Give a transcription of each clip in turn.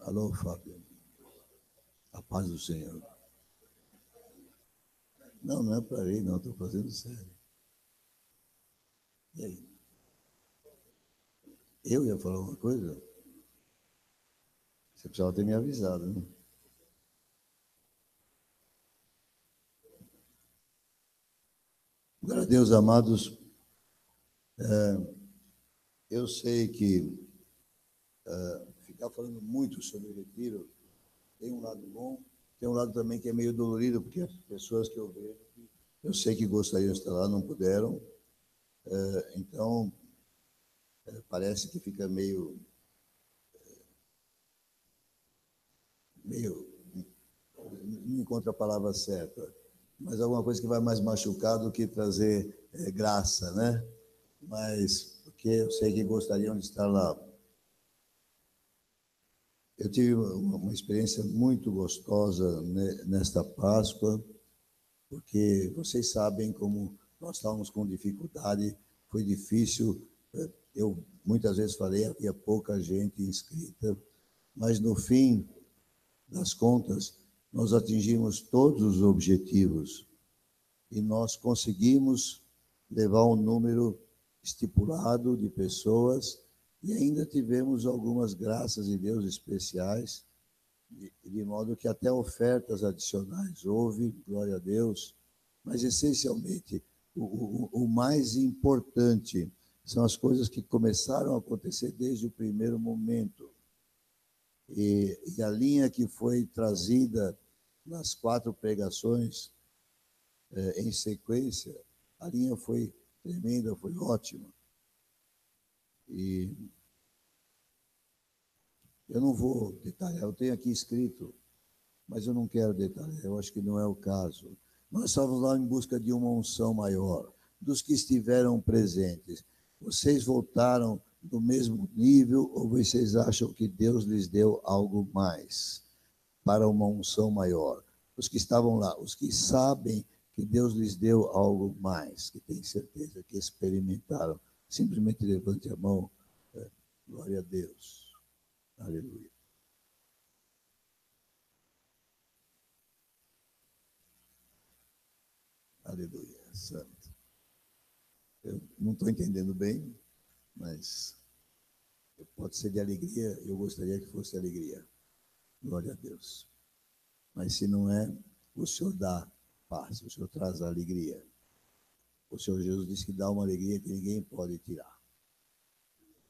Alô, Fábio. A paz do Senhor. Não, não é para rir, não. Estou fazendo sério. E aí? Eu ia falar uma coisa? Você precisava ter me avisado, né? Glória a Deus, amados. Eu sei que ficar falando muito sobre o retiro tem um lado bom, tem um lado também que é meio dolorido, porque as pessoas que eu vejo, eu sei que gostariam de estar lá, não puderam. Então, parece que fica meio, não encontro a palavra certa, mas alguma coisa que vai mais machucar do que trazer graça, né? Mas porque eu sei que gostariam de estar lá. Eu tive uma experiência muito gostosa nesta Páscoa, porque vocês sabem como nós estávamos com dificuldade, foi difícil. Eu muitas vezes falei, havia pouca gente inscrita, mas no fim das contas, nós atingimos todos os objetivos e nós conseguimos levar um número estipulado de pessoas e ainda tivemos algumas graças de Deus especiais, de modo que até ofertas adicionais houve, glória a Deus, mas essencialmente o mais importante são as coisas que começaram a acontecer desde o primeiro momento. E a linha que foi trazida nas 4 pregações em sequência, a linha foi tremenda, foi ótima. E eu não vou detalhar, eu tenho aqui escrito, mas eu não quero detalhar, eu acho que não é o caso. Nós estávamos lá em busca de uma unção maior, dos que estiveram presentes. Vocês voltaram do mesmo nível ou vocês acham que Deus lhes deu algo mais para uma unção maior? Os que estavam lá, os que sabem que Deus lhes deu algo mais, que têm certeza que experimentaram, simplesmente levante a mão. Glória a Deus. Aleluia. Aleluia. Santo. Eu não estou entendendo bem, mas pode ser de alegria, eu gostaria que fosse alegria. Glória a Deus. Mas se não é, o Senhor dá paz, o Senhor traz a alegria. O Senhor Jesus disse que dá uma alegria que ninguém pode tirar.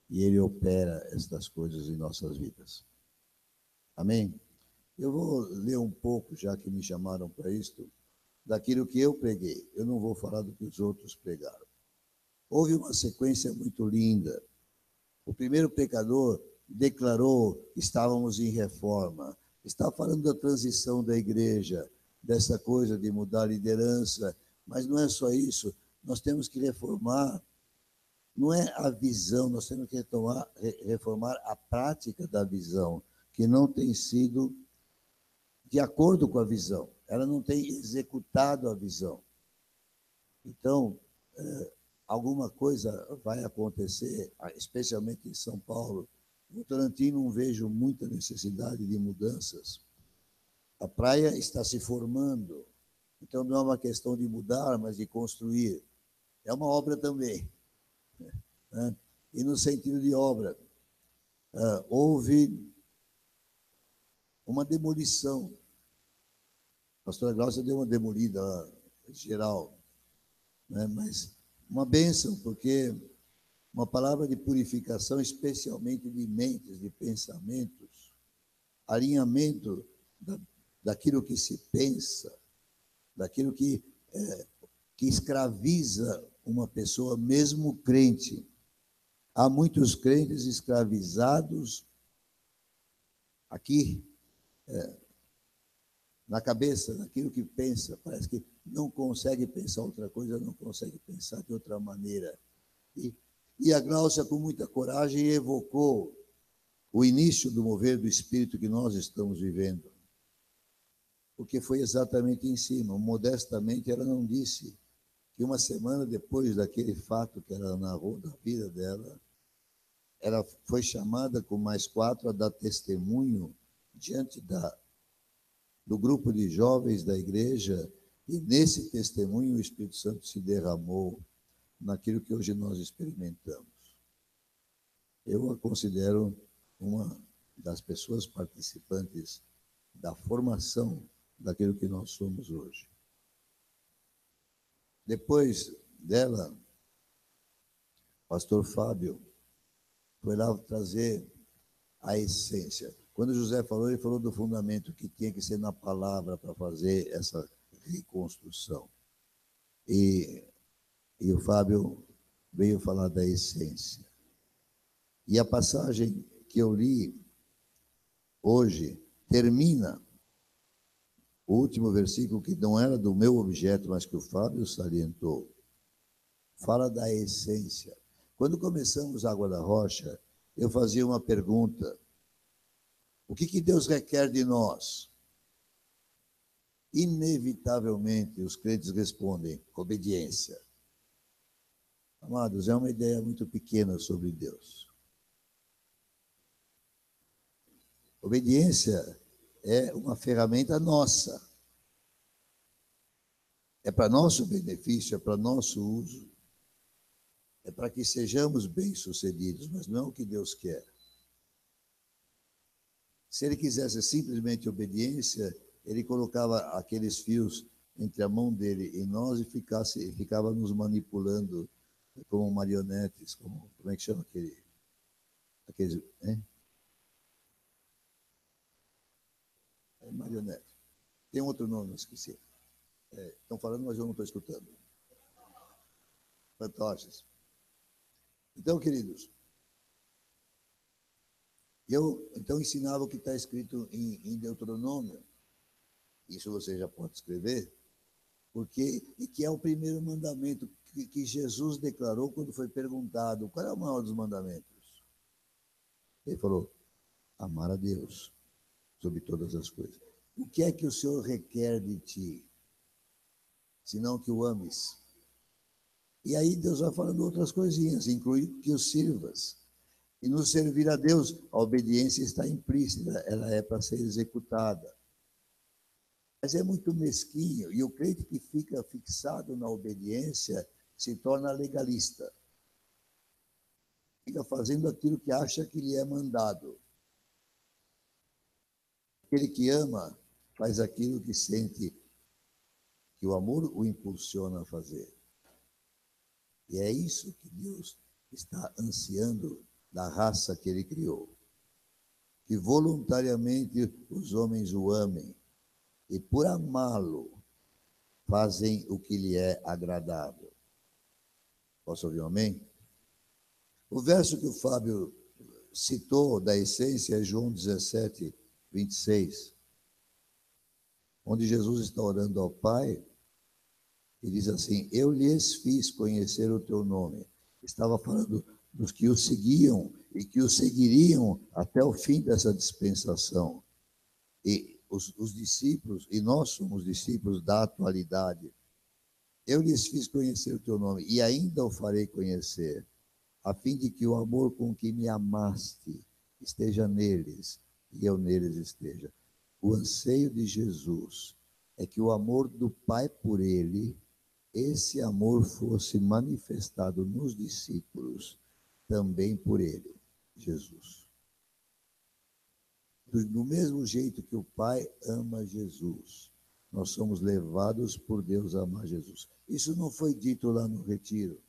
E Ele opera estas coisas em nossas vidas. Amém? Eu vou ler um pouco, já que me chamaram para isto, daquilo que eu preguei. Eu não vou falar do que os outros pregaram. Houve uma sequência muito linda. O primeiro pecador declarou que estávamos em reforma. Está falando da transição da igreja, dessa coisa de mudar a liderança, mas não é só isso. Nós temos que reformar, não é a visão, nós temos que reformar a prática da visão, que não tem sido de acordo com a visão. Ela não tem executado a visão. Então, alguma coisa vai acontecer, especialmente em São Paulo. No Votorantim não vejo muita necessidade de mudanças. A praia está se formando, então não é uma questão de mudar, mas de construir. É uma obra também. Né? E no sentido de obra, houve uma demolição. A pastora Glaucia deu uma demolida geral, né? Mas uma bênção, porque uma palavra de purificação, especialmente de mentes, de pensamentos, alinhamento daquilo que se pensa, daquilo que escraviza uma pessoa, mesmo crente. Há muitos crentes escravizados aqui, na cabeça, naquilo que pensa, parece que não consegue pensar outra coisa, não consegue pensar de outra maneira. E a Gláucia, com muita coragem, evocou o início do mover do Espírito que nós estamos vivendo. Porque foi exatamente em cima. Modestamente, ela não disse que uma semana depois daquele fato que ela narrou da vida dela, ela foi chamada com mais 4 a dar testemunho diante do grupo de jovens da igreja, e nesse testemunho o Espírito Santo se derramou naquilo que hoje nós experimentamos. Eu a considero uma das pessoas participantes da formação daquilo que nós somos hoje. Depois dela, o pastor Fábio foi lá trazer a essência. Quando José falou, ele falou do fundamento que tinha que ser na palavra para fazer essa reconstrução. E o Fábio veio falar da essência. E a passagem que eu li hoje termina o último versículo, que não era do meu objeto, mas que o Fábio salientou. Fala da essência. Quando começamos a Água da Rocha, eu fazia uma pergunta: o que Deus requer de nós? Inevitavelmente, os crentes respondem: obediência. Amados, é uma ideia muito pequena sobre Deus. Obediência é uma ferramenta nossa. É para nosso benefício, é para nosso uso. É para que sejamos bem-sucedidos, mas não é o que Deus quer. Se ele quisesse simplesmente obediência, ele colocava aqueles fios entre a mão dele e nós e ficava nos manipulando como marionetes, como é que chama aqueles, hein? É marionete. Tem outro nome, não esqueci. Estão falando, mas eu não estou escutando. Fantoches. Então, queridos, eu então ensinava o que está escrito em Deuteronômio. Isso você já pode escrever, e que é o primeiro mandamento que Jesus declarou quando foi perguntado: qual é o maior dos mandamentos? Ele falou: amar a Deus sobre todas as coisas. O que é que o Senhor requer de ti, senão que o ames? E aí Deus vai falando outras coisinhas, incluindo que o sirvas. E no servir a Deus, a obediência está implícita, ela é para ser executada. Mas é muito mesquinho, e o crente que fica fixado na obediência se torna legalista. Fica fazendo aquilo que acha que lhe é mandado. Aquele que ama faz aquilo que sente que o amor o impulsiona a fazer. E é isso que Deus está ansiando da raça que ele criou. Que voluntariamente os homens o amem e por amá-lo fazem o que lhe é agradável. Posso ouvir um amém? O verso que o Fábio citou da essência é João 17, 26, onde Jesus está orando ao Pai e diz assim: eu lhes fiz conhecer o teu nome. Estava falando dos que o seguiam e que o seguiriam até o fim dessa dispensação. E os discípulos, e nós somos discípulos da atualidade. Eu lhes fiz conhecer o teu nome e ainda o farei conhecer, a fim de que o amor com que me amaste esteja neles e eu neles esteja. O anseio de Jesus é que o amor do Pai por ele, esse amor fosse manifestado nos discípulos também por ele, Jesus. Do mesmo jeito que o Pai ama Jesus, nós somos levados por Deus a amar Jesus. Isso não foi dito lá no retiro,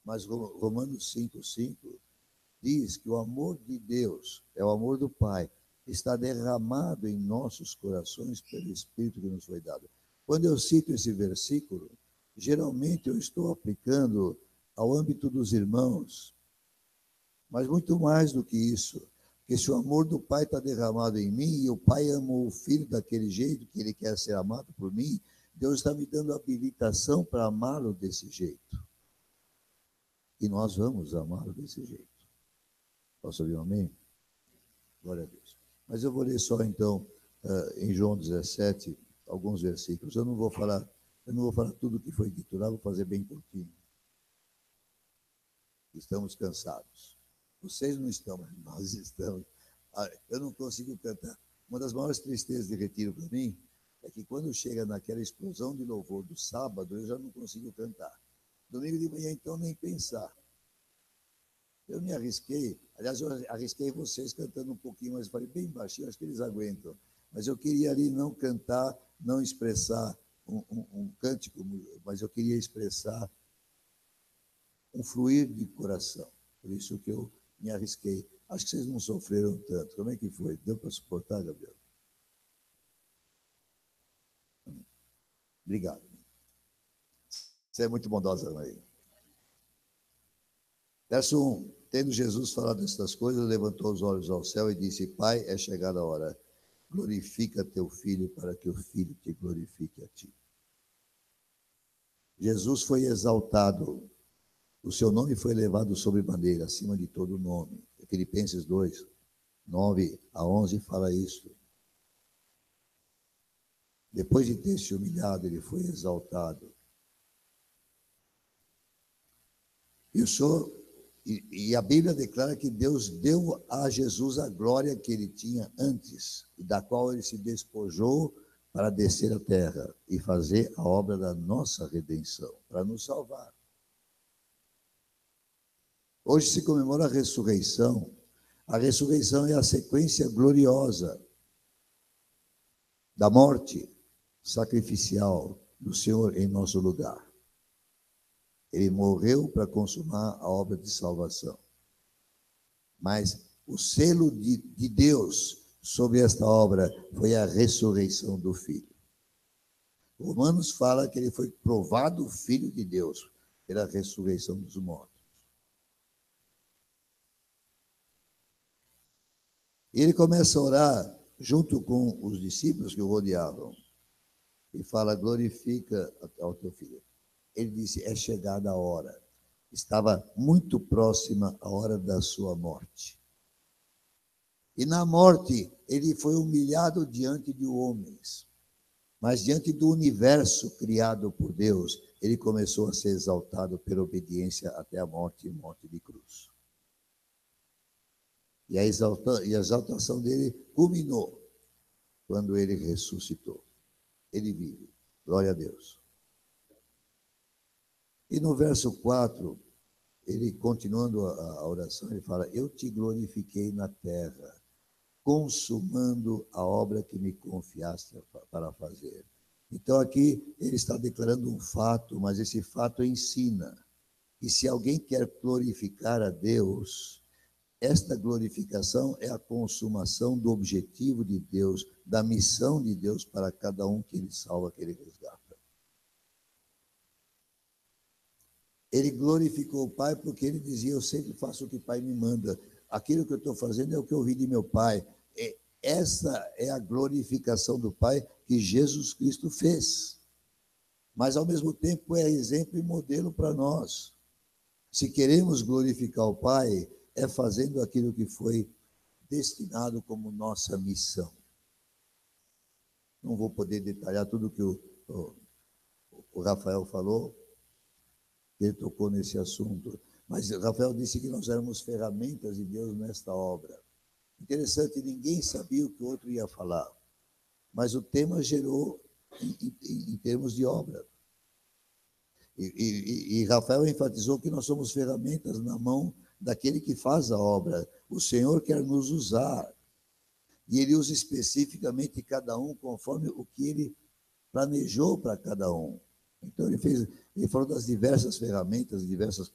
mas Romanos 5,5 diz que o amor de Deus, é o amor do Pai, está derramado em nossos corações pelo Espírito que nos foi dado. Quando eu cito esse versículo, geralmente eu estou aplicando ao âmbito dos irmãos, mas muito mais do que isso. Porque se o amor do Pai está derramado em mim, e o Pai ama o Filho daquele jeito que ele quer ser amado por mim, Deus está me dando habilitação para amá-lo desse jeito. E nós vamos amá-lo desse jeito. Posso ouvir um amém? Glória a Deus. Mas eu vou ler só então, em João 17, alguns versículos. Eu não vou falar tudo o que foi dito lá, vou fazer bem curtinho. Estamos cansados. Vocês não estão, mas nós estamos. Eu não consigo cantar Uma das maiores tristezas de retiro para mim é que quando chega naquela explosão de louvor do sábado, eu já não consigo cantar. Domingo de manhã, então, nem pensar. Eu me arrisquei, aliás, eu arrisquei vocês cantando um pouquinho, mas falei bem baixinho, acho que eles aguentam. Mas eu queria ali não cantar, não expressar um cântico, mas eu queria expressar um fluir de coração. Por isso que eu me arrisquei. Acho que vocês não sofreram tanto. Como é que foi? Deu para suportar, Gabriel? Obrigado. Você é muito bondosa, Maria. Verso 1. Tendo Jesus falado estas coisas, levantou os olhos ao céu e disse: Pai, é chegada a hora. Glorifica teu filho, para que o filho te glorifique a ti. Jesus foi exaltado. O seu nome foi elevado sobremaneira, acima de todo nome. Filipenses 2, 9 a 11 fala isso. Depois de ter se humilhado, ele foi exaltado. E a Bíblia declara que Deus deu a Jesus a glória que ele tinha antes, e da qual ele se despojou para descer à terra e fazer a obra da nossa redenção, para nos salvar. Hoje se comemora a ressurreição. A ressurreição é a sequência gloriosa da morte sacrificial do Senhor em nosso lugar. Ele morreu para consumar a obra de salvação. Mas o selo de Deus sobre esta obra foi a ressurreição do Filho. Romanos fala que ele foi provado Filho de Deus pela ressurreição dos mortos. E ele começa a orar junto com os discípulos que o rodeavam. E fala, glorifica ao teu filho. Ele disse, é chegada a hora. Estava muito próxima a hora da sua morte. E na morte, ele foi humilhado diante de homens. Mas diante do universo criado por Deus, ele começou a ser exaltado pela obediência até a morte e morte de cruz. E a exaltação dele culminou quando ele ressuscitou. Ele vive. Glória a Deus. E no verso 4, ele, continuando a oração, ele fala, eu te glorifiquei na terra, consumando a obra que me confiaste para fazer. Então aqui ele está declarando um fato, mas esse fato ensina que se alguém quer glorificar a Deus, esta glorificação é a consumação do objetivo de Deus, da missão de Deus para cada um que ele salva, que ele resgata. Ele glorificou o Pai porque ele dizia, eu sempre faço o que o Pai me manda. Aquilo que eu estou fazendo é o que eu ouvi de meu Pai. Essa é a glorificação do Pai que Jesus Cristo fez. Mas, ao mesmo tempo, é exemplo e modelo para nós. Se queremos glorificar o Pai, é fazendo aquilo que foi destinado como nossa missão. Não vou poder detalhar tudo que o Rafael falou, ele tocou nesse assunto. Mas Rafael disse que nós éramos ferramentas de Deus nesta obra. Interessante, ninguém sabia o que o outro ia falar, mas o tema gerou em termos de obra. E Rafael enfatizou que nós somos ferramentas na mão daquele que faz a obra. O Senhor quer nos usar, e Ele usa especificamente cada um conforme o que Ele planejou para cada um. Então, ele falou das diversas ferramentas, diversas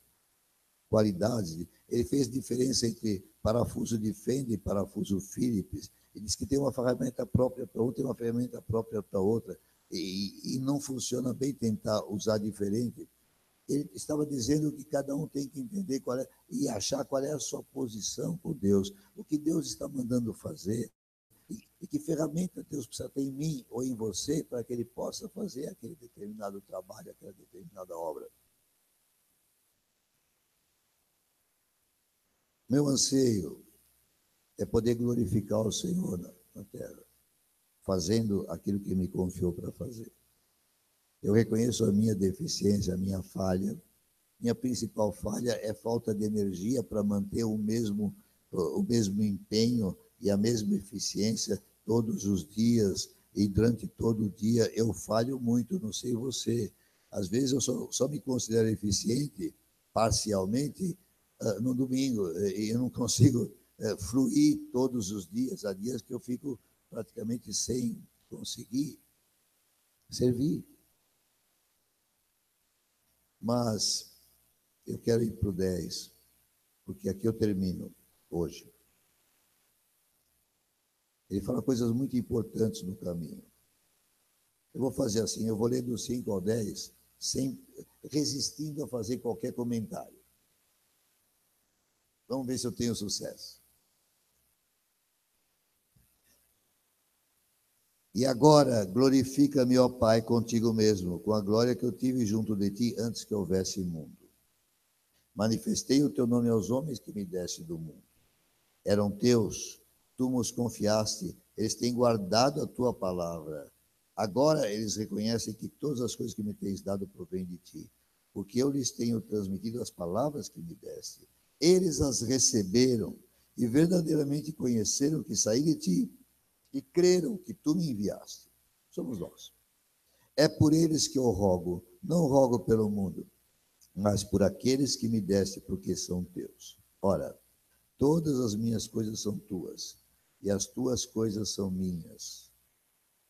qualidades. Ele fez diferença entre parafuso de Fender e parafuso Phillips. Ele disse que tem uma ferramenta própria para um, tem uma ferramenta própria para outra. E não funciona bem tentar usar diferente. Ele estava dizendo que cada um tem que entender qual é e achar qual é a sua posição com Deus, o que Deus está mandando fazer. E que ferramenta Deus precisa ter em mim ou em você para que Ele possa fazer aquele determinado trabalho, aquela determinada obra. Meu anseio é poder glorificar o Senhor na terra, fazendo aquilo que me confiou para fazer. Eu reconheço a minha deficiência, a minha falha. Minha principal falha é falta de energia para manter o mesmo empenho e a mesma eficiência todos os dias, e durante todo o dia eu falho muito, não sei você. Às vezes eu só me considero eficiente parcialmente no domingo, e eu não consigo fluir todos os dias. Há dias que eu fico praticamente sem conseguir servir. Mas eu quero ir para o 10, porque aqui eu termino hoje. Ele fala coisas muito importantes no caminho. Eu vou fazer assim, eu vou ler do 5 ao 10, resistindo a fazer qualquer comentário. Vamos ver se eu tenho sucesso. E agora, glorifica-me, ó Pai, contigo mesmo, com a glória que eu tive junto de ti antes que houvesse mundo. Manifestei o teu nome aos homens que me deste do mundo. Eram teus, tu nos confiaste, eles têm guardado a tua palavra. Agora eles reconhecem que todas as coisas que me tens dado provêm de ti, porque eu lhes tenho transmitido as palavras que me deste. Eles as receberam e verdadeiramente conheceram que saí de ti e creram que tu me enviaste. Somos nós. É por eles que eu rogo, não rogo pelo mundo, mas por aqueles que me deste, porque são teus. Ora, todas as minhas coisas são tuas, e as tuas coisas são minhas.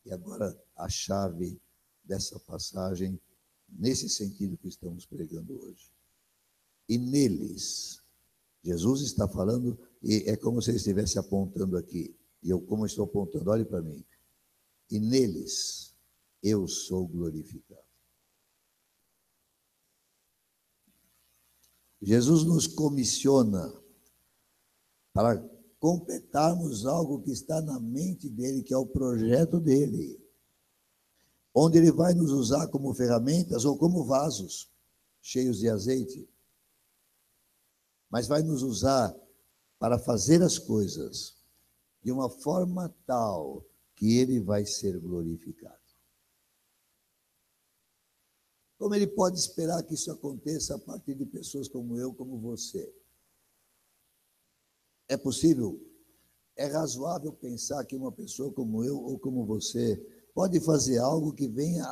E agora a chave dessa passagem, nesse sentido que estamos pregando hoje. E neles, Jesus está falando, e é como se ele estivesse apontando aqui, e eu, como estou apontando, olhe para mim. E neles eu sou glorificado. Jesus nos comissiona para completarmos algo que está na mente dele, que é o projeto dele, onde ele vai nos usar como ferramentas ou como vasos cheios de azeite, mas vai nos usar para fazer as coisas de uma forma tal que ele vai ser glorificado. Como ele pode esperar que isso aconteça a partir de pessoas como eu, como você? É possível? É razoável pensar que uma pessoa como eu ou como você pode fazer algo que venha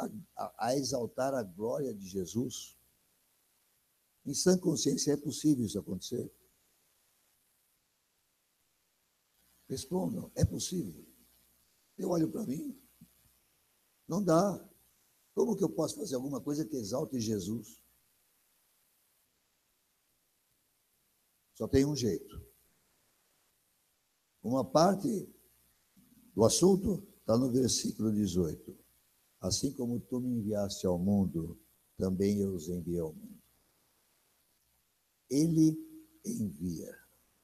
a exaltar a glória de Jesus? Em sã consciência, é possível isso acontecer? Respondam, é possível. Eu olho para mim, não dá. Como que eu posso fazer alguma coisa que exalte Jesus? Só tem um jeito. Uma parte do assunto está no versículo 18. Assim como tu me enviaste ao mundo, também eu os enviei ao mundo. Ele envia,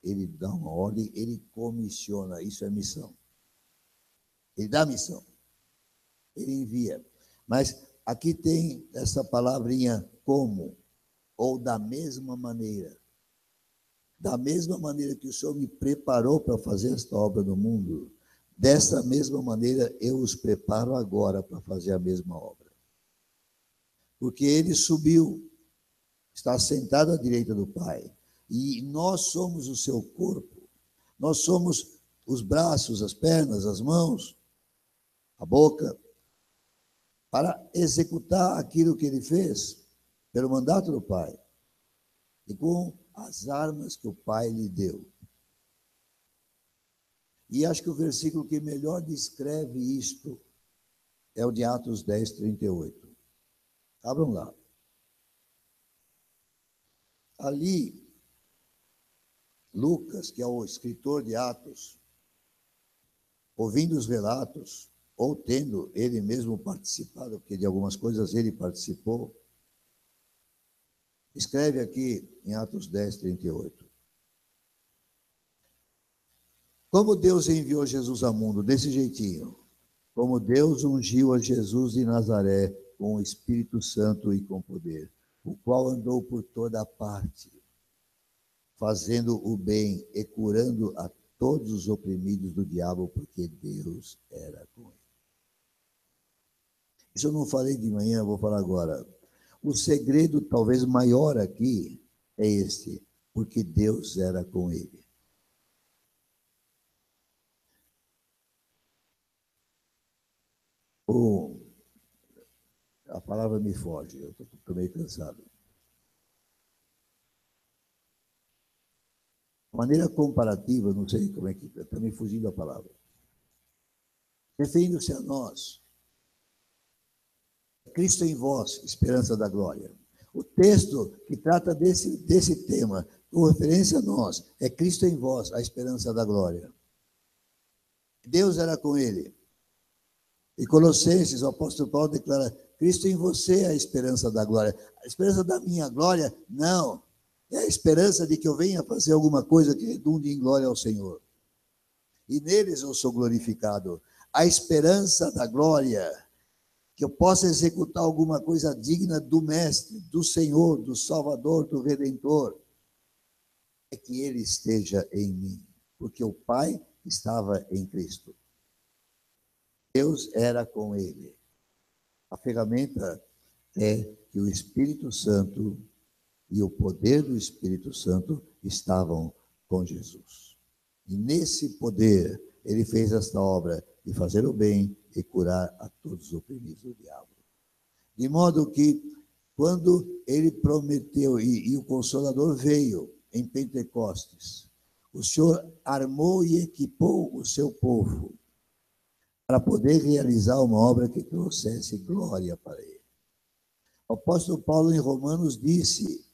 ele dá uma ordem, ele comissiona, isso é missão. Ele dá missão, ele envia. Mas aqui tem essa palavrinha como, ou da mesma maneira. Da mesma maneira que o Senhor me preparou para fazer esta obra no mundo, dessa mesma maneira eu os preparo agora para fazer a mesma obra. Porque ele subiu, está sentado à direita do Pai, e nós somos o seu corpo, nós somos os braços, as pernas, as mãos, a boca, para executar aquilo que ele fez pelo mandato do Pai e com as armas que o Pai lhe deu. E acho que o versículo que melhor descreve isto é o de Atos 10, 38. Abram lá. Ali, Lucas, que é o escritor de Atos, ouvindo os relatos, ou tendo ele mesmo participado, porque de algumas coisas ele participou, escreve aqui em Atos 10, 38. Como Deus enviou Jesus ao mundo desse jeitinho, como Deus ungiu a Jesus de Nazaré com o Espírito Santo e com poder, o qual andou por toda parte, fazendo o bem e curando a todos os oprimidos do diabo, porque Deus era com ele. Isso eu não falei de manhã, vou falar agora. O segredo talvez maior aqui é este, porque Deus era com ele. A palavra me foge, eu estou meio cansado. De maneira comparativa, não sei como é que está me fugindo a palavra. Referindo-se a nós, Cristo em vós, esperança da glória. O texto que trata desse tema, com referência a nós, é Cristo em vós, a esperança da glória. Deus era com ele. E Colossenses, o apóstolo Paulo declara, Cristo em você é a esperança da glória. A esperança da minha glória, não. É a esperança de que eu venha fazer alguma coisa que redunde em glória ao Senhor. E neles eu sou glorificado. A esperança da glória, que eu possa executar alguma coisa digna do Mestre, do Senhor, do Salvador, do Redentor, é que Ele esteja em mim, porque o Pai estava em Cristo. Deus era com Ele. A ferramenta é que o Espírito Santo e o poder do Espírito Santo estavam com Jesus. E nesse poder, Ele fez esta obra de fazer o bem e curar a todos os oprimidos do diabo. De modo que, quando Ele prometeu, e o Consolador veio em Pentecostes, o Senhor armou e equipou o seu povo para poder realizar uma obra que trouxesse glória para Ele. O apóstolo Paulo, em Romanos, disse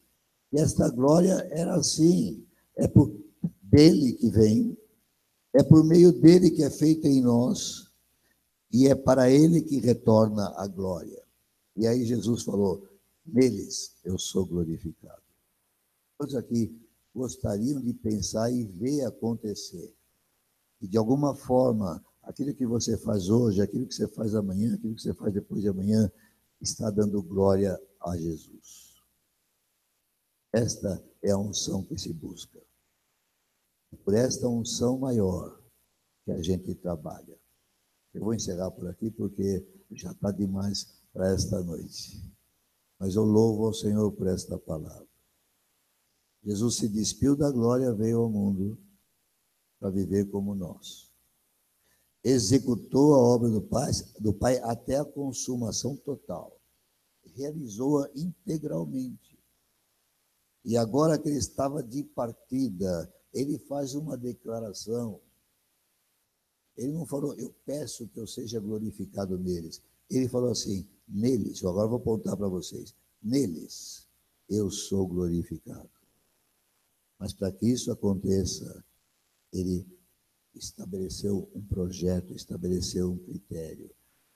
que esta glória era assim, é por dele que vem, é por meio dele que é feita em nós, e é para ele que retorna a glória. E aí Jesus falou, neles eu sou glorificado. Todos aqui gostariam de pensar e ver acontecer. E de alguma forma, aquilo que você faz hoje, aquilo que você faz amanhã, aquilo que você faz depois de amanhã, está dando glória a Jesus. Esta é a unção que se busca. Por esta unção maior que a gente trabalha. Eu vou encerrar por aqui porque já está demais para esta noite. Mas eu louvo ao Senhor por esta palavra. Jesus se despiu da glória, veio ao mundo para viver como nós. Executou a obra do Pai até a consumação total. Realizou-a integralmente. E agora que ele estava de partida, ele faz uma declaração. Ele não falou, eu peço que eu seja glorificado neles. Ele falou assim, neles, eu agora vou apontar para vocês, neles eu sou glorificado. Mas para que isso aconteça, ele estabeleceu um projeto, estabeleceu um critério.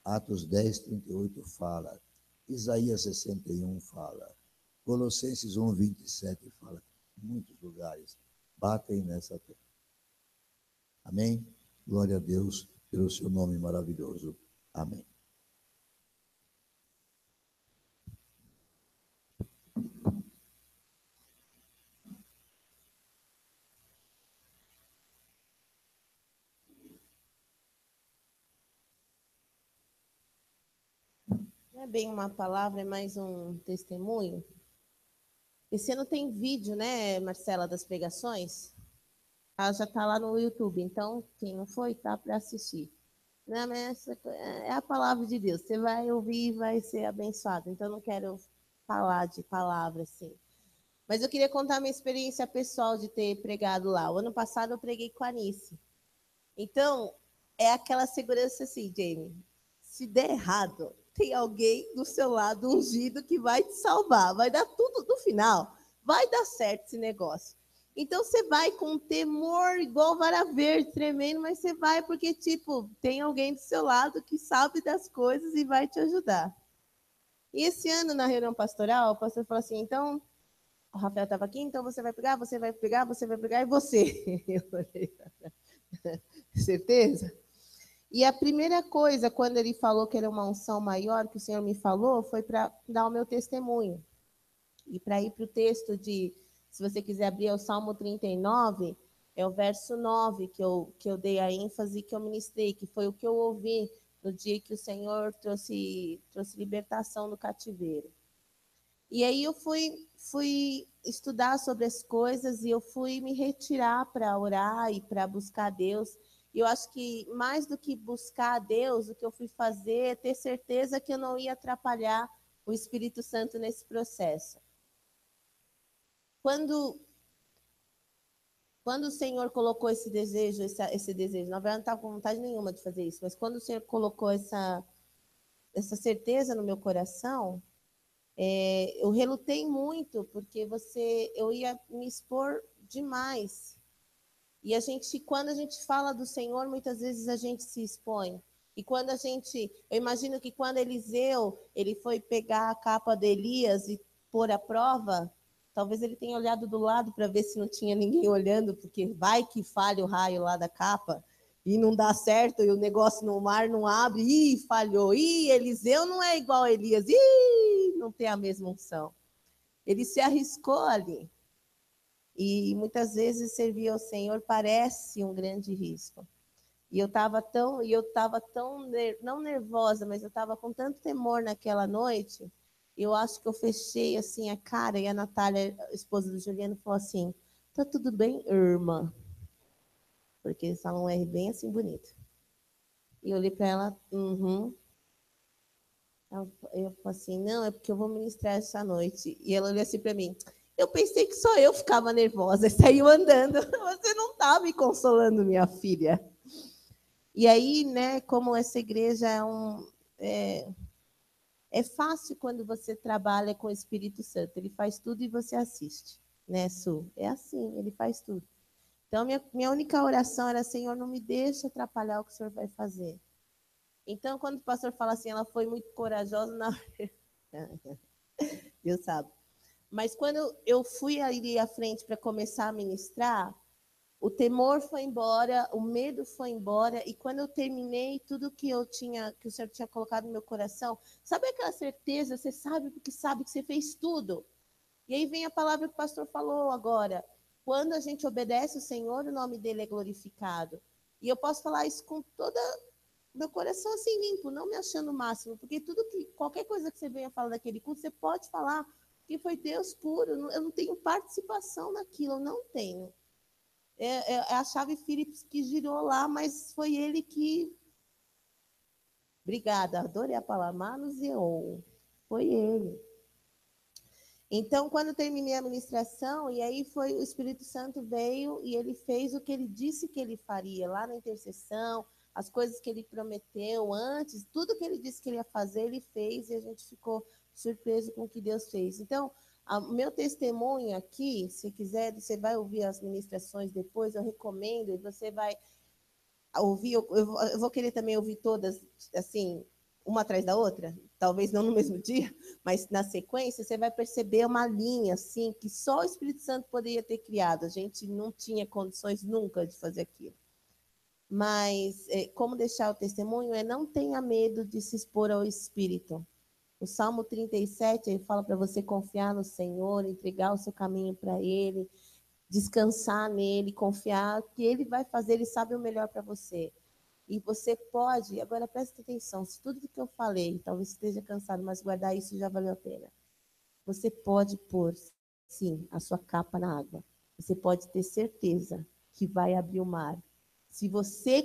Atos 10, 38 fala, Isaías 61 fala, Colossenses 1, 27 fala, em muitos lugares, batem nessa terra. Amém? Glória a Deus pelo seu nome maravilhoso. Amém. Não é bem uma palavra, é mais um testemunho. Esse ano tem vídeo, né, Marcela, das pregações? Ela já está lá no YouTube, então quem não foi, tá para assistir. Não, mas é a palavra de Deus. Você vai ouvir e vai ser abençoado. Então não quero falar de palavra assim. Mas eu queria contar a minha experiência pessoal de ter pregado lá. O ano passado eu preguei com a Anice. Então, é aquela segurança assim, Jamie. Se der errado, tem alguém do seu lado ungido que vai te salvar. Vai dar tudo no final. Vai dar certo esse negócio. Então, você vai com um temor igual vara verde, tremendo, mas você vai porque, tipo, tem alguém do seu lado que sabe das coisas e vai te ajudar. E esse ano, na reunião pastoral, o pastor falou assim, então, o Rafael estava aqui, então você vai pegar, você vai pegar, você vai pegar, e você? Eu falei, certeza? E a primeira coisa, quando ele falou que era uma unção maior, que o Senhor me falou, foi para dar o meu testemunho. E para ir para o texto de, se você quiser abrir, é o Salmo 39, é o verso 9 que eu dei a ênfase, que eu ministrei, que foi o que eu ouvi no dia que o Senhor trouxe libertação do cativeiro. E aí eu fui estudar sobre as coisas e eu fui me retirar para orar e para buscar Deus. E eu acho que mais do que buscar a Deus, o que eu fui fazer é ter certeza que eu não ia atrapalhar o Espírito Santo nesse processo. Quando o Senhor colocou esse desejo, na verdade, não estava com vontade nenhuma de fazer isso, mas quando o Senhor colocou essa certeza no meu coração, eu relutei muito, porque eu ia me expor demais. E quando a gente fala do Senhor, muitas vezes a gente se expõe. E eu imagino que quando Eliseu, ele foi pegar a capa de Elias e pôr à prova, talvez ele tenha olhado do lado para ver se não tinha ninguém olhando, porque vai que falha o raio lá da capa e não dá certo, e o negócio no mar não abre, ih, falhou, ih, Eliseu não é igual a Elias, ih, não tem a mesma unção. Ele se arriscou ali. E muitas vezes servir ao Senhor parece um grande risco. E eu estava tão, não nervosa, mas eu estava com tanto temor naquela noite. Eu acho que eu fechei assim a cara, e a Natália, a esposa do Juliano, falou assim: "Tá tudo bem, irmã?" Porque eles falam um R bem assim bonito. E eu olhei para ela, Eu falei assim: "Não, é porque eu vou ministrar essa noite." E ela olhou assim para mim: "Eu pensei que só eu ficava nervosa." E saiu andando. "Você não está me consolando, minha filha." E aí, né, como essa igreja é fácil quando você trabalha com o Espírito Santo. Ele faz tudo e você assiste, né, Su? É assim, ele faz tudo. Então, minha única oração era: "Senhor, não me deixe atrapalhar o que o Senhor vai fazer." Então, quando o pastor fala assim, ela foi muito corajosa, Deus sabe. Mas quando eu fui ali à frente para começar a ministrar, o temor foi embora, o medo foi embora, e quando eu terminei tudo que o Senhor tinha colocado no meu coração, sabe aquela certeza, você sabe porque sabe que você fez tudo. E aí vem a palavra que o pastor falou agora. Quando a gente obedece o Senhor, o nome dele é glorificado. E eu posso falar isso com todo meu coração assim limpo, não me achando o máximo, porque qualquer coisa que você venha falar daquele culto, você pode falar que foi Deus puro. Eu não tenho participação naquilo, eu não tenho. É a chave Phillips que girou lá, mas foi ele que. Obrigada, adorei a palavra, manuseou. Foi ele. Então, quando eu terminei a ministração, e aí foi o Espírito Santo veio e ele fez o que ele disse que ele faria lá na intercessão, as coisas que ele prometeu antes, tudo que ele disse que ele ia fazer, ele fez, e a gente ficou surpreso com o que Deus fez. Então, o meu testemunho aqui, se quiser, você vai ouvir as ministrações depois, eu recomendo, e você vai ouvir, eu vou querer também ouvir todas, assim, uma atrás da outra, talvez não no mesmo dia, mas na sequência, você vai perceber uma linha, assim, que só o Espírito Santo poderia ter criado. A gente não tinha condições nunca de fazer aquilo. Mas como deixar o testemunho é: não tenha medo de se expor ao Espírito. O Salmo 37, ele fala para você confiar no Senhor, entregar o seu caminho para Ele, descansar nele, confiar que Ele vai fazer, Ele sabe o melhor para você. E você pode, agora presta atenção, se tudo que eu falei, talvez esteja cansado, mas guardar isso já valeu a pena. Você pode pôr, sim, a sua capa na água. Você pode ter certeza que vai abrir o mar. Se você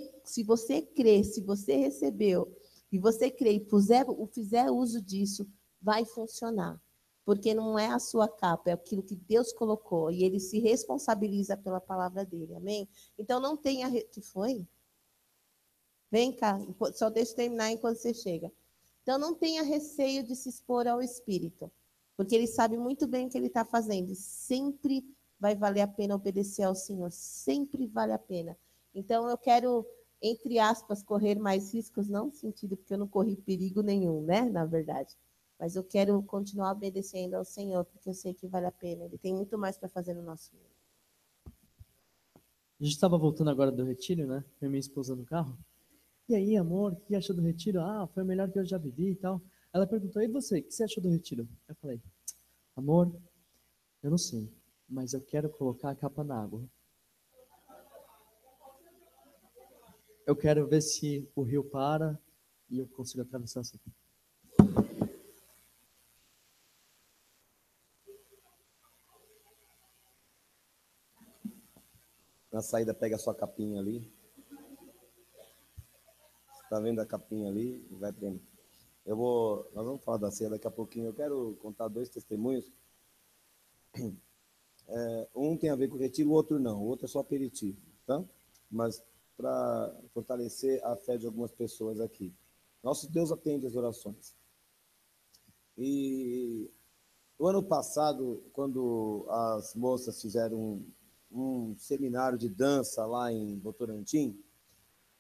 crer, se você recebeu, e você crer e fizer uso disso, vai funcionar. Porque não é a sua capa, é aquilo que Deus colocou. E ele se responsabiliza pela palavra dele. Amém? Então não tenha. Que foi? Vem cá, só deixa eu terminar enquanto você chega. Então não tenha receio de se expor ao Espírito. Porque ele sabe muito bem o que ele está fazendo. Sempre vai valer a pena obedecer ao Senhor. Sempre vale a pena. Então eu quero, entre aspas, correr mais riscos, não no sentido porque eu não corri perigo nenhum, né? Na verdade. Mas eu quero continuar obedecendo ao Senhor, porque eu sei que vale a pena. Ele tem muito mais para fazer no nosso mundo. A gente estava voltando agora do retiro, né? Eu e minha esposa no carro. E aí, amor, o que achou do retiro? Ah, foi o melhor que eu já vivi e tal. Ela perguntou: e você, o que você achou do retiro? Eu falei: amor, eu não sei, mas eu quero colocar a capa na água. Eu quero ver se o rio para e eu consigo atravessar essa aqui. Na saída, pega a sua capinha ali. Tá vendo a capinha ali? Vai prender. Nós vamos falar da ceia daqui a pouquinho. Eu quero contar 2 testemunhos. Um tem a ver com o retiro, o outro não. O outro é só aperitivo, tá? Mas para fortalecer a fé de algumas pessoas aqui. Nosso Deus atende as orações. E o ano passado, quando as moças fizeram um seminário de dança lá em Votorantim,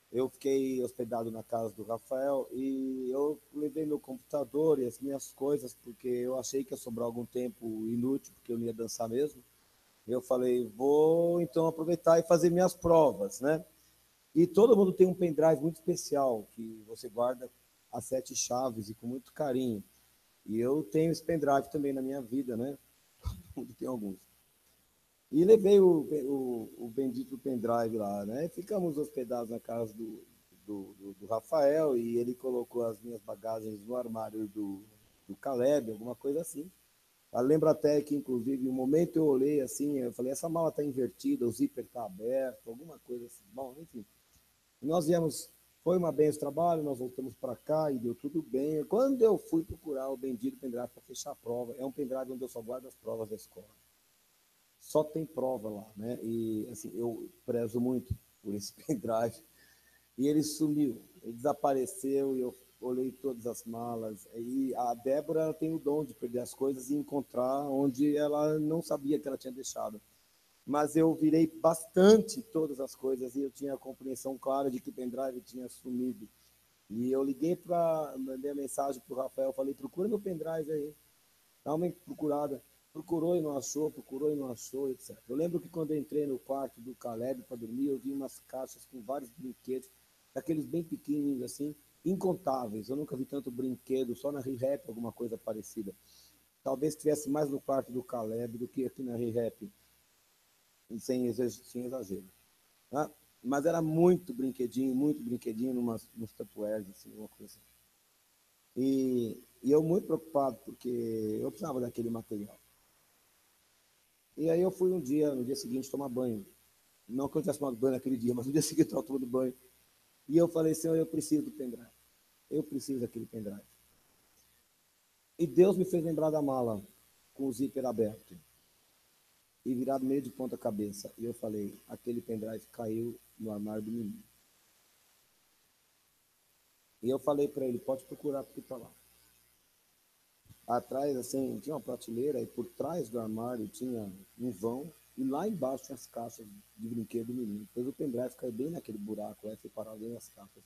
eu fiquei hospedado na casa do Rafael e eu levei meu computador e as minhas coisas, porque eu achei que ia sobrar algum tempo inútil, porque eu não ia dançar mesmo. Eu falei, vou então aproveitar e fazer minhas provas, né? E todo mundo tem um pendrive muito especial, que você guarda as 7 chaves e com muito carinho. E eu tenho esse pendrive também na minha vida, né? Todo mundo tem alguns. E levei o bendito pendrive lá, né? Ficamos hospedados na casa do Rafael e ele colocou as minhas bagagens no armário do Caleb, alguma coisa assim. Eu lembro até que, inclusive, um momento eu olhei assim, eu falei, essa mala está invertida, o zíper está aberto, alguma coisa assim. Bom, enfim. Nós viemos, foi uma benção trabalho, nós voltamos para cá e deu tudo bem. Quando eu fui procurar o bendito pendrive para fechar a prova, é um pendrive onde eu só guardo as provas da escola. Só tem prova lá, né? E assim, eu prezo muito por esse pendrive. E ele sumiu, ele desapareceu e eu olhei todas as malas. E a Débora ela tem o dom de perder as coisas e encontrar onde ela não sabia que ela tinha deixado. Mas eu virei bastante todas as coisas e eu tinha a compreensão clara de que o pendrive tinha sumido. E eu liguei mandei a mensagem para o Rafael, falei, procura meu pendrive aí. Dá uma procurada. Procurou e não achou, etc. Eu lembro que quando eu entrei no quarto do Caleb para dormir, eu vi umas caixas com vários brinquedos, daqueles bem pequenininhos assim, incontáveis. Eu nunca vi tanto brinquedo, só na ReHap alguma coisa parecida. Talvez tivesse mais no quarto do Caleb do que aqui na ReHap, sem exagero. Tá? Mas era muito brinquedinho nos tupperwares, assim, uma coisa assim. E eu muito preocupado, porque eu precisava daquele material. E aí eu fui no dia seguinte, tomar banho. Não que eu tivesse tomado banho naquele dia, mas no dia seguinte eu estava tomando banho. E eu falei, Senhor, eu preciso do pendrive. Eu preciso daquele pendrive. E Deus me fez lembrar da mala, com o zíper aberto. E virado meio de ponta cabeça. E eu falei, aquele pendrive caiu no armário do menino. E eu falei para ele, pode procurar porque está lá. Atrás, assim, tinha uma prateleira e por trás do armário tinha um vão e lá embaixo tinha as caixas de brinquedo do menino. Depois o pendrive caiu bem naquele buraco, separado bem as caixas.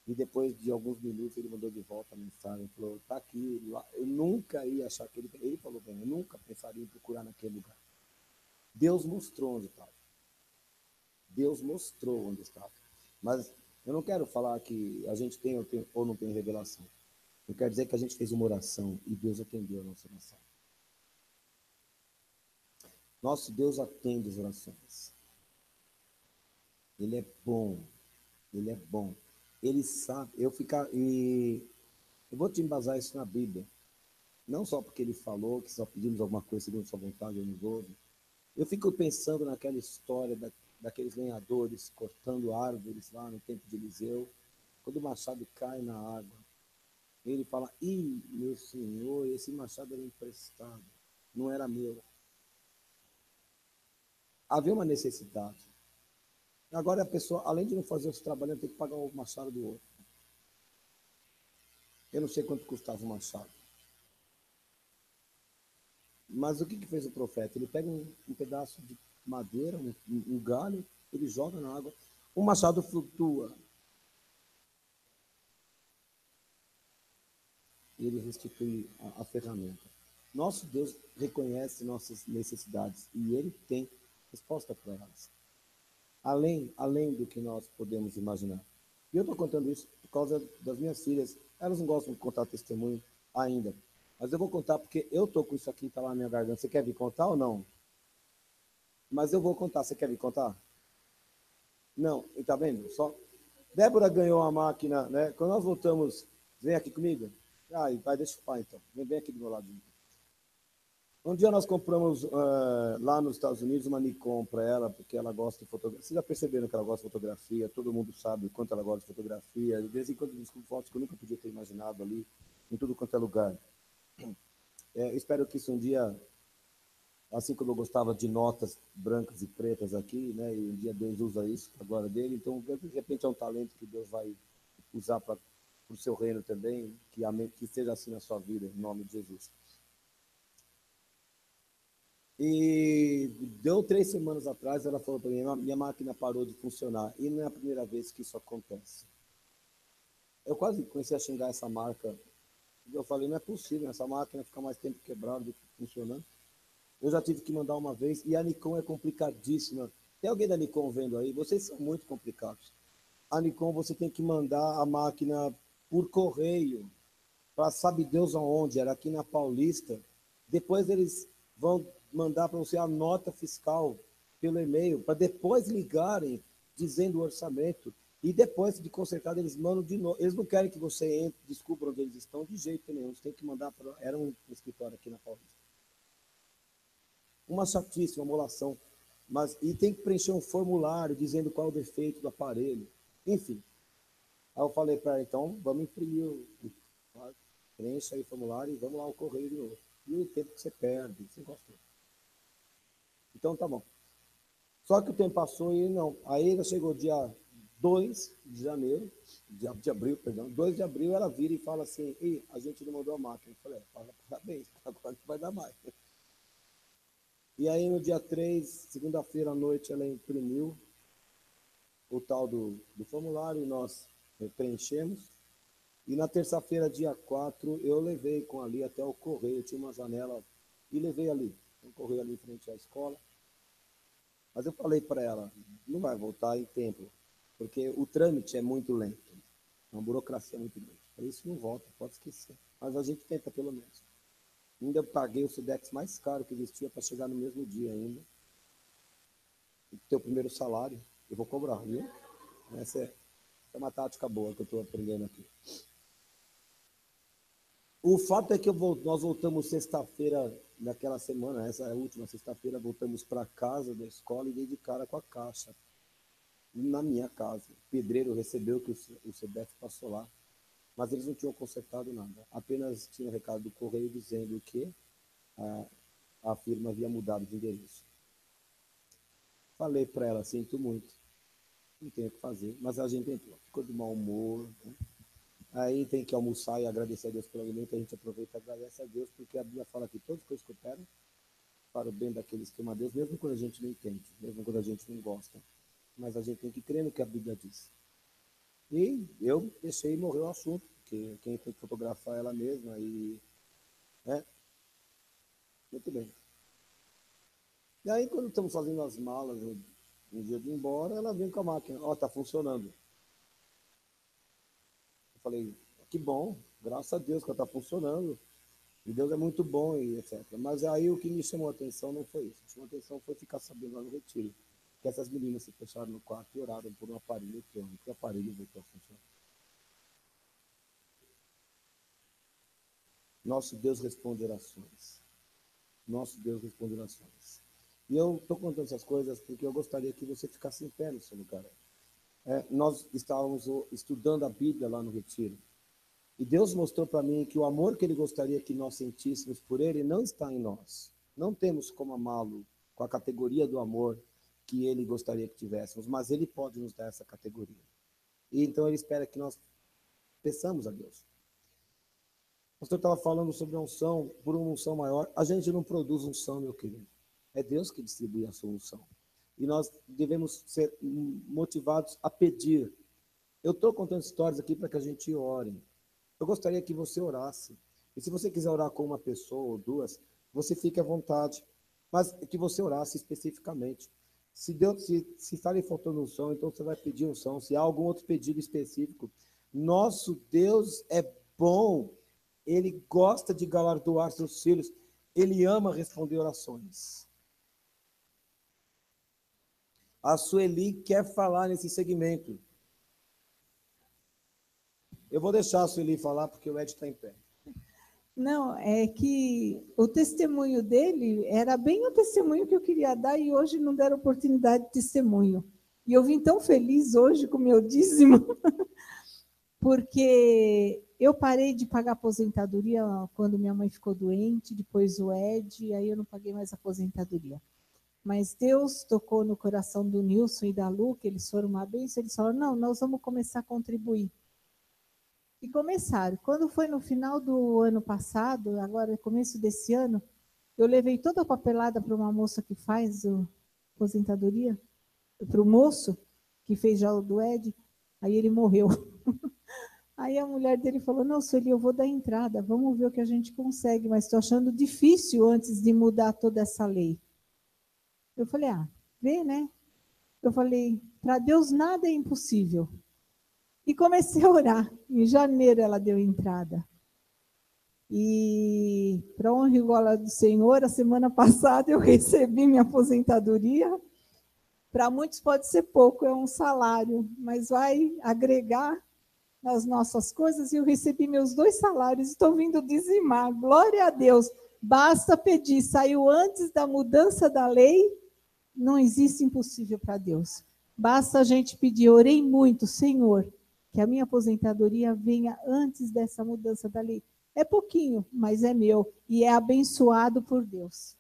E depois de alguns minutos ele mandou de volta a mensagem, falou, tá aqui, lá. Eu nunca ia achar aquele... Ele falou bem, eu nunca pensaria em procurar naquele lugar. Deus mostrou onde estava. Deus mostrou onde estava. Mas eu não quero falar que a gente tem ou não tem revelação. Eu quero dizer que a gente fez uma oração e Deus atendeu a nossa oração. Nosso Deus atende as orações. Ele é bom. Ele é bom. Ele sabe. Eu vou te embasar isso na Bíblia. Não só porque ele falou que só pedimos alguma coisa segundo sua vontade, ele nos ouve. Eu fico pensando naquela história daqueles lenhadores cortando árvores lá no tempo de Eliseu. Quando o machado cai na água, ele fala, meu senhor, esse machado era emprestado, não era meu. Havia uma necessidade. Agora a pessoa, além de não fazer o seu trabalho, tem que pagar o machado do outro. Eu não sei quanto custava o machado. Mas o que fez o profeta? Ele pega um pedaço de madeira, um galho, ele joga na água, o machado flutua. E ele restitui a ferramenta. Nosso Deus reconhece nossas necessidades e ele tem resposta para elas. Além do que nós podemos imaginar. E eu estou contando isso por causa das minhas filhas. Elas não gostam de contar testemunho ainda. Mas eu vou contar porque eu estou com isso aqui, está lá na minha garganta. Você quer vir contar ou não? Mas eu vou contar. Você quer vir contar? Não. E tá vendo? Só. Débora ganhou a máquina, né? Quando nós voltamos, vem aqui comigo. Vai, deixa o pai então. Vem aqui do meu ladinho. Um dia nós compramos lá nos Estados Unidos uma Nikon para ela, porque ela gosta de fotografia. Vocês já perceberam que ela gosta de fotografia, todo mundo sabe o quanto ela gosta de fotografia. De vez em quando eu descubro fotos que eu nunca podia ter imaginado ali, em tudo quanto é lugar. Espero que isso um dia, assim como eu gostava de notas brancas e pretas aqui, né, e um dia Deus usa isso para a glória dele, então de repente é um talento que Deus vai usar para o seu reino também, que seja assim na sua vida, em nome de Jesus. E deu 3 semanas atrás, ela falou para mim, minha máquina parou de funcionar. E não é a primeira vez que isso acontece. Eu quase comecei a xingar essa marca. Eu falei, não é possível, essa máquina ficar mais tempo quebrada do que funcionando. Eu já tive que mandar uma vez, e a Nikon é complicadíssima. Tem alguém da Nikon vendo aí? Vocês são muito complicados. A Nikon, você tem que mandar a máquina por correio, para sabe Deus aonde, era aqui na Paulista. Depois eles vão mandar para você a nota fiscal pelo e-mail, para depois ligarem dizendo o orçamento. E depois de consertado, eles mandam de novo. Eles não querem que você entre, descubra onde eles estão, de jeito nenhum. Você tem que mandar para. Era um escritório aqui na Paulista. Uma chatice, uma molação. E tem que preencher um formulário dizendo qual é o defeito do aparelho. Enfim. Aí eu falei para ela, então, vamos imprimir preencha aí o formulário e vamos lá ao correio de novo. E o tempo que você perde, você gostou. Então tá bom. Só que o tempo passou e não. Aí já chegou dia 2 de janeiro, de abril, perdão, 2 de abril, ela vira e fala assim, ei, a gente não mandou a máquina. Eu falei, parabéns, agora não vai dar mais. E aí no dia 3, segunda-feira à noite, ela imprimiu o tal do formulário e nós preenchemos. E na terça-feira, dia 4, eu levei com ali até o correio, tinha uma janela, e levei ali, um correio ali em frente à escola. Mas eu falei para ela, não vai voltar em tempo, porque o trâmite é muito lento, uma burocracia muito grande. Por isso não volta, pode esquecer. Mas a gente tenta pelo menos. Ainda eu paguei o Sedex mais caro que existia para chegar no mesmo dia ainda. E ter o primeiro salário, eu vou cobrar, viu? Essa é uma tática boa que eu estou aprendendo aqui. O fato é que nós voltamos sexta-feira, naquela semana, essa é a última sexta-feira, voltamos para casa da escola e dei de cara com a caixa. Na minha casa. O pedreiro recebeu que o CBF passou lá, mas eles não tinham consertado nada. Apenas tinha um recado do correio dizendo que a firma havia mudado de endereço. Falei para ela, sinto muito, não tenho o que fazer, mas a gente entrou, ficou de mau humor, né? Aí tem que almoçar e agradecer a Deus pelo alimento, a gente aproveita e agradece a Deus, porque a Bíblia fala que todas as coisas que operam para o bem daqueles que amam a Deus, mesmo quando a gente não entende, mesmo quando a gente não gosta. Mas a gente tem que crer no que a Bíblia diz. E eu deixei morrer o assunto, porque quem tem que fotografar é ela mesma, e muito bem. E aí, quando estamos fazendo as malas, no dia de ir embora, ela vem com a máquina, ó, tá funcionando. Eu falei, que bom, graças a Deus que ela está funcionando, e Deus é muito bom, e etc. Mas aí o que me chamou a atenção não foi isso. O que me chamou a atenção foi ficar sabendo lá no retiro, que essas meninas se fecharam no quarto e oraram por um aparelho eletrônico, e o aparelho voltou a funcionar. Nosso Deus responde orações. Nosso Deus responde orações. E eu estou contando essas coisas porque eu gostaria que você ficasse em pé no seu lugar. Nós estávamos estudando a Bíblia lá no retiro. E Deus mostrou para mim que o amor que Ele gostaria que nós sentíssemos por Ele não está em nós. Não temos como amá-lo com a categoria do amor que Ele gostaria que tivéssemos, mas Ele pode nos dar essa categoria. E então Ele espera que nós peçamos a Deus. O pastor estava falando sobre a unção, por uma unção maior. A gente não produz unção, meu querido. É Deus que distribui a sua unção. E nós devemos ser motivados a pedir. Eu estou contando histórias aqui para que a gente ore. Eu gostaria que você orasse. E se você quiser orar com uma pessoa ou duas, você fique à vontade. Mas que você orasse especificamente. Se está lhe faltando unção, então você vai pedir unção. Se há algum outro pedido específico. Nosso Deus é bom. Ele gosta de galardoar seus filhos. Ele ama responder orações. A Sueli quer falar nesse segmento. Eu vou deixar a Sueli falar porque o Ed está em pé. Não, é que o testemunho dele era bem o testemunho que eu queria dar e hoje não deram oportunidade de testemunho. E eu vim tão feliz hoje com o meu dízimo, porque eu parei de pagar aposentadoria quando minha mãe ficou doente, depois o Ed, aí eu não paguei mais aposentadoria. Mas Deus tocou no coração do Nilson e da Lu, que eles foram uma bênção, eles falaram, não, nós vamos começar a contribuir. E começaram. Quando foi no final do ano passado, agora começo desse ano, eu levei toda a papelada para uma moça que faz a aposentadoria, para o moço que fez já o do Ed, aí ele morreu. Aí a mulher dele falou, não, Sueli, eu vou dar entrada, vamos ver o que a gente consegue, mas estou achando difícil antes de mudar toda essa lei. Eu falei, vê, né? Eu falei, para Deus nada é impossível. E comecei a orar. Em janeiro ela deu entrada. E, para honra e glória do Senhor, a semana passada eu recebi minha aposentadoria. Para muitos pode ser pouco, é um salário, mas vai agregar nas nossas coisas. E eu recebi meus 2 salários, estou vindo dizimar. Glória a Deus. Basta pedir. Saiu antes da mudança da lei, não existe impossível para Deus. Basta a gente pedir. Orei muito, Senhor, que a minha aposentadoria venha antes dessa mudança da lei. É pouquinho, mas é meu e é abençoado por Deus.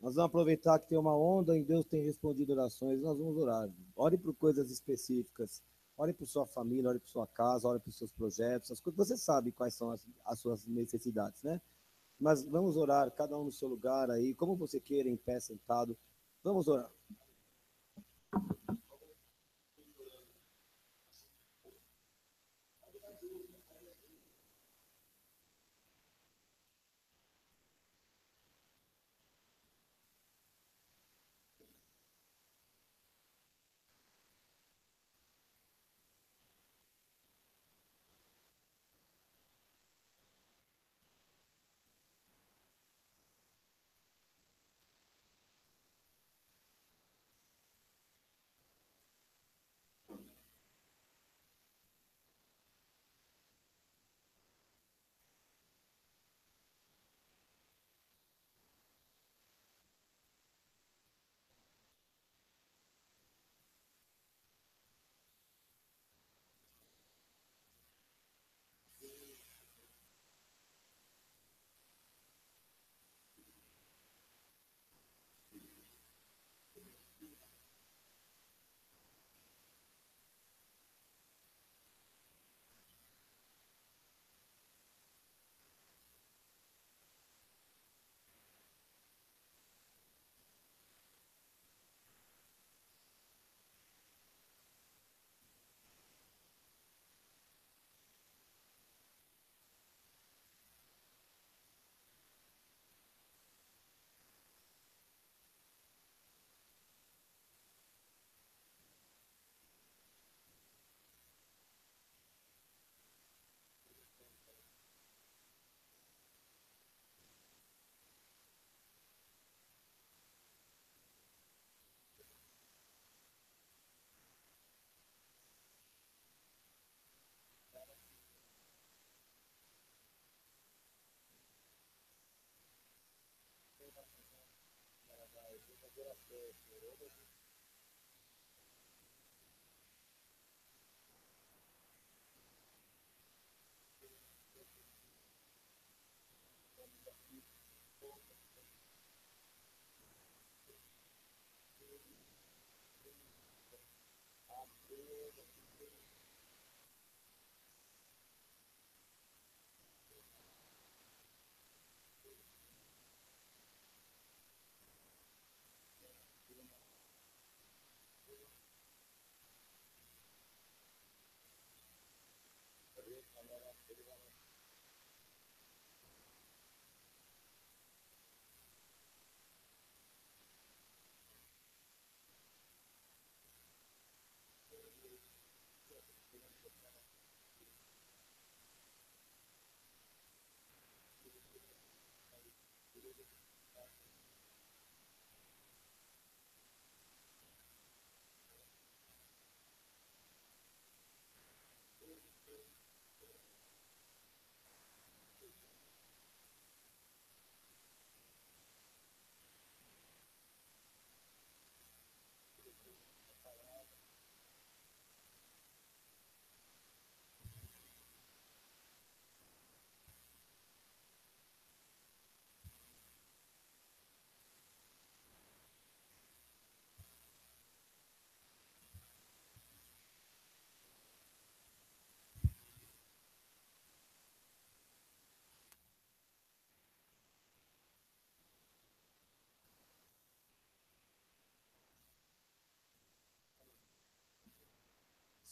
Nós vamos aproveitar que tem uma onda e Deus tem respondido orações. Nós vamos orar. Ore por coisas específicas. Ore por sua família, ore por sua casa, ore por seus projetos. As coisas, você sabe quais são as suas necessidades, né? Mas vamos orar, cada um no seu lugar aí, como você queira, em pé, sentado. Vamos orar.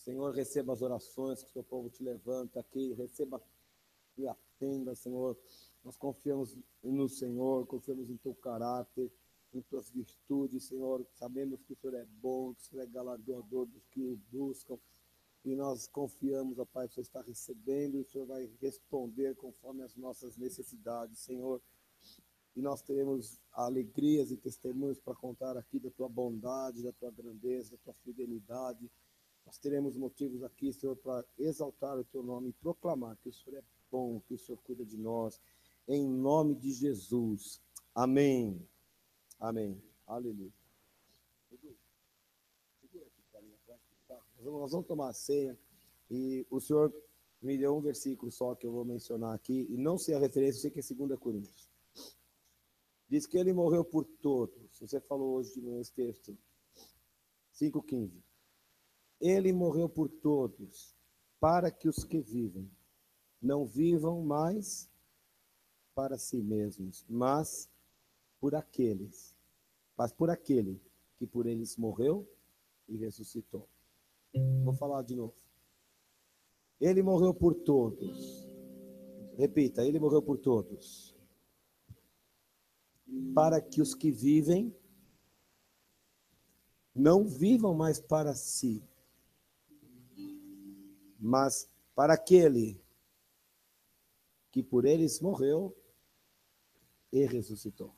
Senhor, receba as orações que o seu povo te levanta aqui, receba e atenda, Senhor. Nós confiamos no Senhor, confiamos em teu caráter, em tuas virtudes, Senhor. Sabemos que o Senhor é bom, que o Senhor é galardoador dos que o buscam. E nós confiamos, ó Pai, que o Senhor está recebendo e o Senhor vai responder conforme as nossas necessidades, Senhor. E nós teremos alegrias e testemunhos para contar aqui da tua bondade, da tua grandeza, da tua fidelidade. Nós teremos motivos aqui, Senhor, para exaltar o teu nome e proclamar que o Senhor é bom, que o Senhor cuida de nós. Em nome de Jesus. Amém. Amém. Aleluia. Nós vamos tomar a ceia e o Senhor me deu um versículo só que eu vou mencionar aqui, e não sei a referência, eu sei que é 2 Coríntios. Diz que ele morreu por todos. Você falou hoje nesse texto, 5,15. Ele morreu por todos, para que os que vivem não vivam mais para si mesmos, mas por aquele que por eles morreu e ressuscitou. Vou falar de novo. Ele morreu por todos. Repita, ele morreu por todos. Para que os que vivem não vivam mais para si, mas para aquele que por eles morreu e ressuscitou.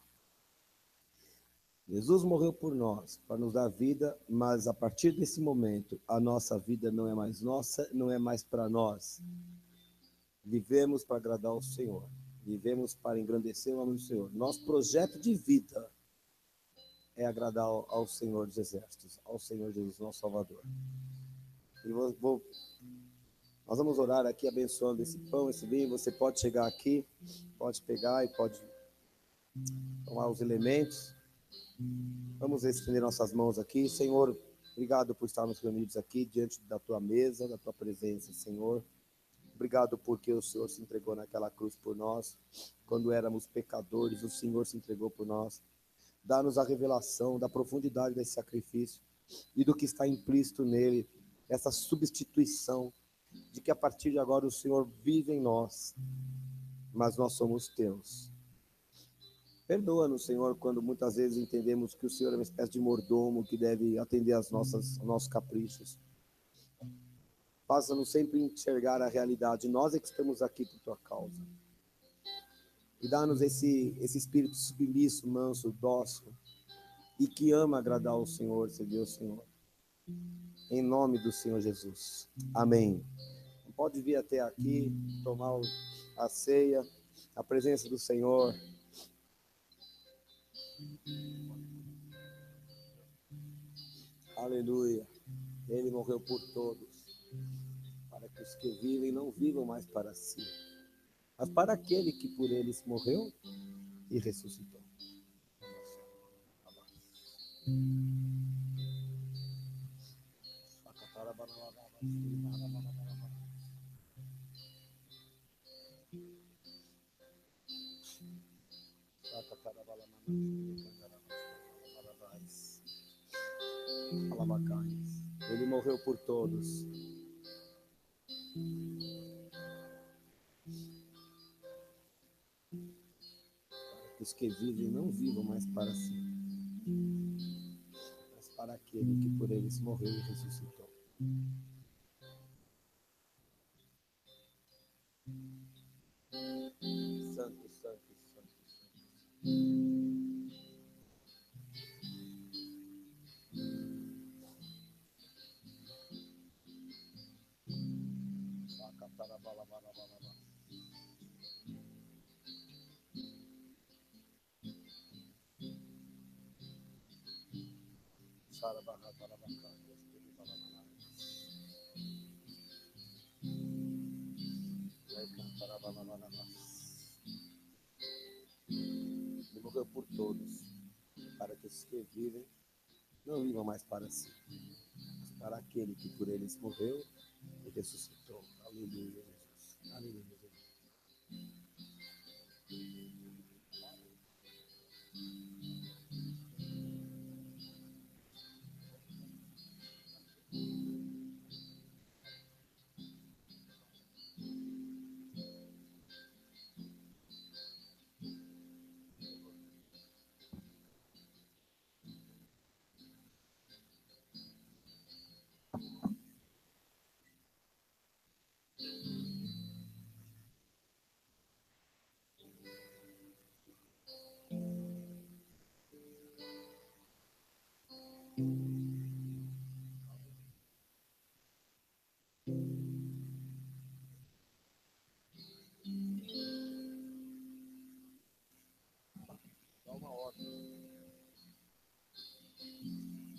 Jesus morreu por nós, para nos dar vida, mas a partir desse momento, a nossa vida não é mais nossa, não é mais para nós. Vivemos para agradar ao Senhor, vivemos para engrandecer o nome do Senhor. Nosso projeto de vida é agradar ao Senhor dos Exércitos, ao Senhor Jesus, nosso Salvador. E nós vamos orar aqui, abençoando esse pão, esse vinho. Você pode chegar aqui, pode pegar e pode tomar os elementos. Vamos estender nossas mãos aqui. Senhor, obrigado por estarmos reunidos aqui diante da tua mesa, da tua presença, Senhor. Obrigado porque o Senhor se entregou naquela cruz por nós. Quando éramos pecadores, o Senhor se entregou por nós. Dá-nos a revelação da profundidade desse sacrifício e do que está implícito nele, essa substituição, de que a partir de agora o Senhor vive em nós, mas nós somos teus. Perdoa-nos, Senhor, quando muitas vezes entendemos que o Senhor é uma espécie de mordomo que deve atender aos nossos caprichos. Faça-nos sempre enxergar a realidade. Nós é que estamos aqui por tua causa. E dá-nos esse espírito submisso, manso, dócil, e que ama agradar ao Senhor, servir ao Senhor. Em nome do Senhor Jesus. Amém. Pode vir até aqui, tomar a ceia, a presença do Senhor. Aleluia. Ele morreu por todos, para que os que vivem não vivam mais para si, mas para aquele que por eles morreu e ressuscitou. Ele morreu por todos. Para que os que vivem não vivam mais para si, mas para aquele que por eles morreu e ressuscitou. Santo, santo, santo, santo. Ele morreu por todos, para que os que vivem não vivam mais para si, mas para aquele que por eles morreu e ressuscitou. Aleluia, Jesus. Aleluia, Jesus.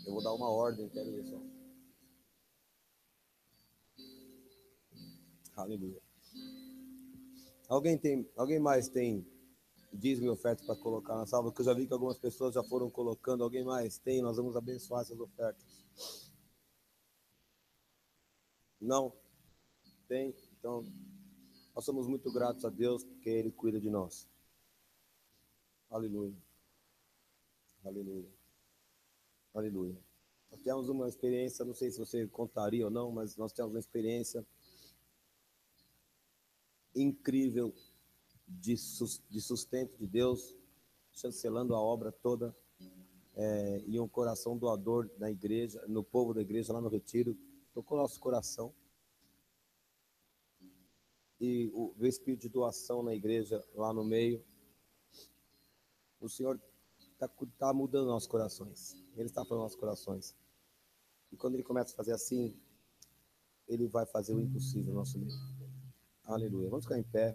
Eu vou dar uma ordem, quero ver só. Aleluia. Alguém mais tem dízimo e oferta para colocar na salva? Porque eu já vi que algumas pessoas já foram colocando. Alguém mais tem? Nós vamos abençoar essas ofertas. Não? Tem? Então, nós somos muito gratos a Deus porque Ele cuida de nós. Aleluia. Aleluia. Aleluia. Nós temos uma experiência, não sei se você contaria ou não, mas nós temos uma experiência incrível de sustento de Deus, chancelando a obra toda, e um coração doador na igreja, no povo da igreja, lá no Retiro, tocou nosso coração. E o espírito de doação na igreja, lá no meio, o Senhor está mudando nossos corações. Ele está falando nossos corações. E quando Ele começa a fazer assim, Ele vai fazer o impossível no nosso meio. Aleluia. Vamos ficar em pé.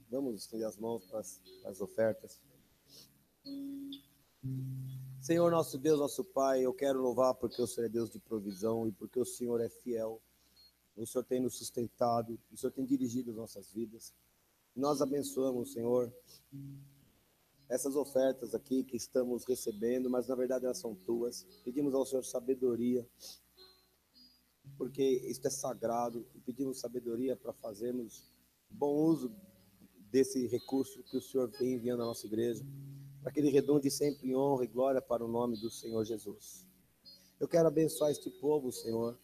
Vamos estender as mãos para as ofertas. Senhor, nosso Deus, nosso Pai, eu quero louvar porque o Senhor é Deus de provisão e porque o Senhor é fiel. O Senhor tem nos sustentado, o Senhor tem dirigido as nossas vidas. Nós abençoamos, Senhor, essas ofertas aqui que estamos recebendo, mas na verdade elas são tuas. Pedimos ao Senhor sabedoria, porque isto é sagrado, e pedimos sabedoria para fazermos bom uso desse recurso que o Senhor vem enviando à nossa igreja, para que ele redunde sempre em honra e glória para o nome do Senhor Jesus. Eu quero abençoar este povo, Senhor,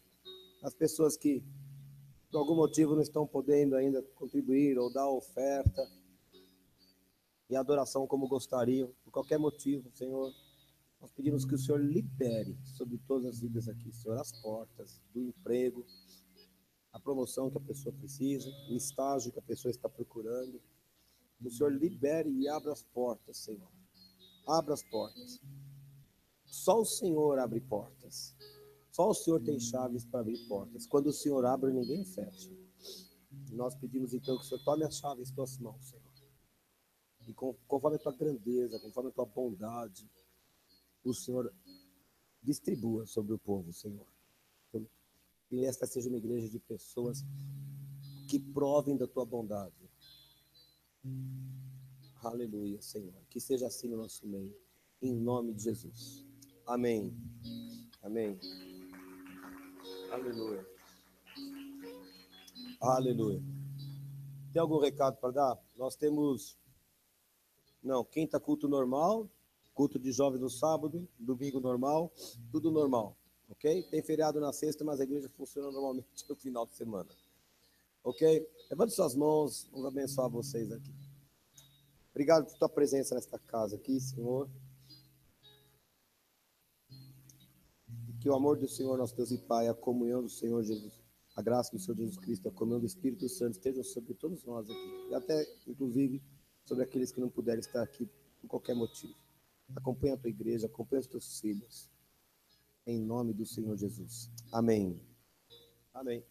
as pessoas que por algum motivo não estão podendo ainda contribuir ou dar oferta e adoração como gostariam, por qualquer motivo, Senhor, nós pedimos que o Senhor libere sobre todas as vidas aqui, Senhor, as portas do emprego, a promoção que a pessoa precisa, o estágio que a pessoa está procurando. Que o Senhor libere e abra as portas, Senhor. Abra as portas. Só o Senhor abre portas. Só o Senhor tem chaves para abrir portas. Quando o Senhor abre, ninguém fecha. Nós pedimos então que o Senhor tome as chaves em tuas mãos, Senhor. E conforme a tua grandeza, conforme a tua bondade, o Senhor distribua sobre o povo, Senhor. Que esta seja uma igreja de pessoas que provem da tua bondade. Aleluia, Senhor. Que seja assim no nosso meio. Em nome de Jesus. Amém. Amém. Aleluia. Aleluia. Tem algum recado para dar? Nós temos... Não, quinta culto normal, culto de jovens no sábado, domingo normal, tudo normal, ok? Tem feriado na sexta, mas a igreja funciona normalmente no final de semana, ok? Levante suas mãos, vamos abençoar vocês aqui. Obrigado por tua presença nesta casa aqui, Senhor. E que o amor do Senhor, nosso Deus e Pai, a comunhão do Senhor Jesus, a graça do Senhor Jesus Cristo, a comunhão do Espírito Santo estejam sobre todos nós aqui. E até, inclusive, sobre aqueles que não puderem estar aqui por qualquer motivo. Acompanha a tua igreja, acompanha os teus filhos. Em nome do Senhor Jesus. Amém. Amém.